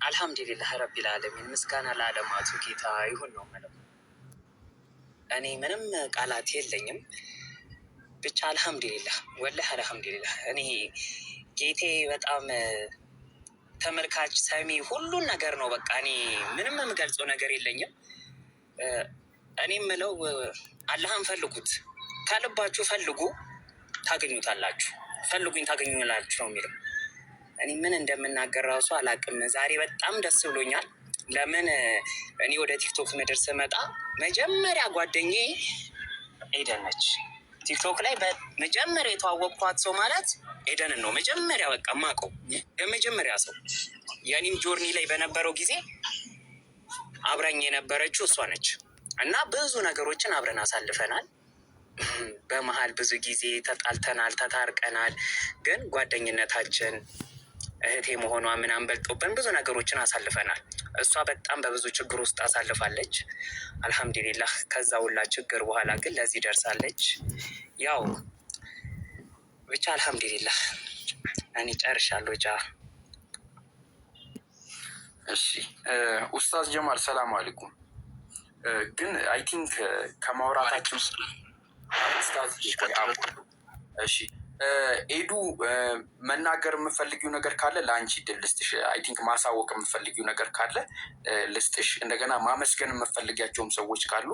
አልሐምዱሊላህ ረቢል ዓለሚን ምስጋና ለዓለማቱ ጌታ ይሁን ነው የምለው። እኔ ምንም ቃላት የለኝም። ብቻ አልሐምዱሊላህ ወላሂ አልሐምዱሊላህ። እኔ ጌቴ በጣም ተመልካች፣ ሰሚ፣ ሁሉን ነገር ነው። በቃ እኔ ምንም የምገልጸው ነገር የለኝም። እኔ የምለው አላህን ፈልጉት፣ ከልባችሁ ፈልጉ ታገኙታላችሁ፣ ፈልጉኝ ታገኙላችሁ ነው የሚለው። እኔ ምን እንደምናገር ራሱ አላቅም። ዛሬ በጣም ደስ ብሎኛል። ለምን እኔ ወደ ቲክቶክ ምድር ስመጣ መጀመሪያ ጓደኛዬ ኤደን ነች። ቲክቶክ ላይ በመጀመሪያ የተዋወቅኳት ሰው ማለት ኤደንን ነው። መጀመሪያ በቃ ማቀው የመጀመሪያ ሰው የኔም ጆርኒ ላይ በነበረው ጊዜ አብራኝ የነበረችው እሷ ነች እና ብዙ ነገሮችን አብረን አሳልፈናል። በመሀል ብዙ ጊዜ ተጣልተናል፣ ተታርቀናል። ግን ጓደኝነታችን እህቴ መሆኗ ምናምን በልጦብን ብዙ ነገሮችን አሳልፈናል። እሷ በጣም በብዙ ችግር ውስጥ አሳልፋለች። አልሐምዱሊላህ ከዛ ሁላ ችግር በኋላ ግን ለዚህ ደርሳለች። ያው ብቻ አልሐምዱሊላህ እኔ ጨርሻለሁ። እሺ ኡስታዝ ጀማል ሰላም አለይኩም። ግን አይ ቲንክ ከማውራታችን ኡስታዝ እሺ ኤዱ መናገር የምፈልጊው ነገር ካለ ለአንቺ ድል ልስጥሽ። አይ ቲንክ ማሳወቅ የምፈልጊው ነገር ካለ ልስጥሽ። እንደገና ማመስገን የምፈልጊያቸውም ሰዎች ካሉ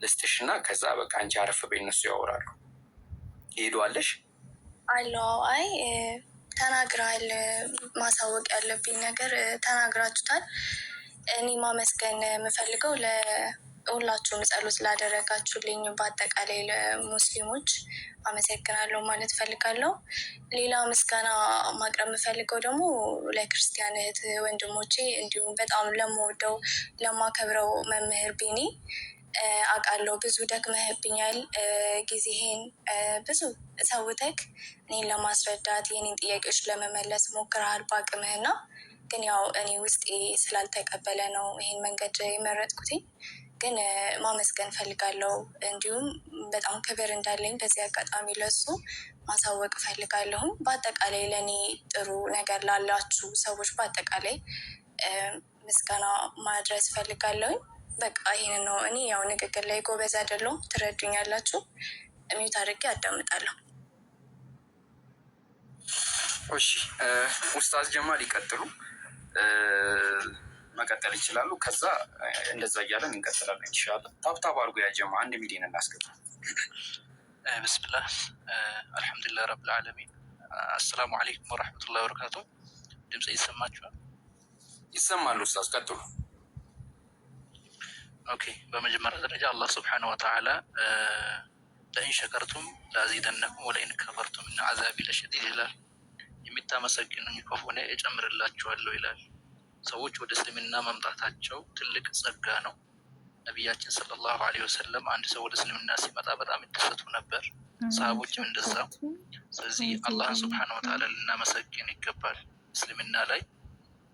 ልስጥሽ እና ከዛ በቃ አንቺ አረፍ በይ፣ እነሱ ያወራሉ። ኤዱ አለሽ? አለው። አይ ተናግራል። ማሳወቅ ያለብኝ ነገር ተናግራችሁታል። እኔ ማመስገን የምፈልገው ሁላችሁም ጸሎት ላደረጋችሁልኝ በአጠቃላይ ለሙስሊሞች አመሰግናለሁ ማለት ፈልጋለሁ። ሌላ ምስጋና ማቅረብ የምፈልገው ደግሞ ለክርስቲያን እህት ወንድሞቼ እንዲሁም በጣም ለምወደው ለማከብረው መምህር ቢኒ አውቃለሁ ብዙ ደክመህብኛል። ጊዜህን ብዙ ሰውተክ እኔን ለማስረዳት የኔን ጥያቄዎች ለመመለስ ሞክረሃል በአቅምህና ግን ያው እኔ ውስጤ ስላልተቀበለ ነው ይሄን መንገድ የመረጥኩትኝ። ግን ማመስገን ፈልጋለሁ። እንዲሁም በጣም ክብር እንዳለኝ በዚህ አጋጣሚ ለሱ ማሳወቅ ፈልጋለሁም። በአጠቃላይ ለእኔ ጥሩ ነገር ላላችሁ ሰዎች በአጠቃላይ ምስጋና ማድረስ ፈልጋለሁኝ። በቃ ይህን ነው። እኔ ያው ንግግር ላይ ጎበዝ አይደለሁም፣ ትረዱኛላችሁ። ሚዩት አድርጌ አዳምጣለሁ። እሺ ኡስታዝ ጀማል ይቀጥሉ፣ መቀጠል ይችላሉ። ከዛ እንደዛ እያለን እንቀጥላለን ኢንሻላህ። ታብታብ አድርጎ ያጀማ 1 ሚሊዮን እናስገባ። ብስምላህ አልሐምዱሊላህ ረብል ዓለሚን። አሰላሙ አለይኩም ወረሕመቱላሂ ወበረካቱ። ድምፅ ይሰማችኋል? ይሰማሉ ኡስታዝ ቀጥሉ። ኦኬ። በመጀመሪያ ደረጃ አላህ ስብሓነሁ ወተዓላ ለኢን ሸከርቱም ለአዚደነኩም ወለኢን ከፈርቱም እና አዛቢ ለሸዲድ ይላል። የሚታመሰግኑኝ ከሆነ እጨምርላችኋለሁ ይላል። ሰዎች ወደ እስልምና መምጣታቸው ትልቅ ጸጋ ነው። ነቢያችን ሰለላሁ ዐለይሂ ወሰለም አንድ ሰው ወደ እስልምና ሲመጣ በጣም ይደሰቱ ነበር፣ ሰሃቦችም እንደዛ። ስለዚህ አላህን ስብሓነሁ ወተዓላ ልናመሰግን ይገባል። እስልምና ላይ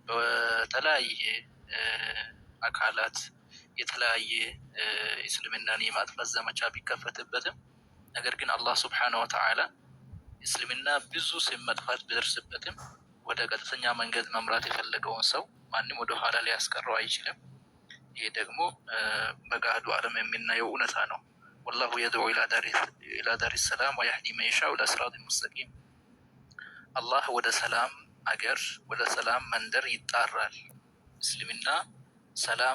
በተለያየ አካላት የተለያየ እስልምናን የማጥፋት ዘመቻ ቢከፈትበትም ነገር ግን አላህ ስብሓነሁ ወተዓላ እስልምና ብዙ ስም መጥፋት ቢደርስበትም ወደ ቀጥተኛ መንገድ መምራት የፈለገውን ሰው ማንም ወደ ኋላ ሊያስቀረው አይችልም። ይሄ ደግሞ በገሃዱ ዓለም የምናየው እውነታ ነው። ወላሁ የድዑ ኢላ ዳሪ ሰላም ወየህዲ መን የሻኡ ኢላ ሲራጢን ሙስተቂም። አላህ ወደ ሰላም አገር ወደ ሰላም መንደር ይጣራል። እስልምና ሰላም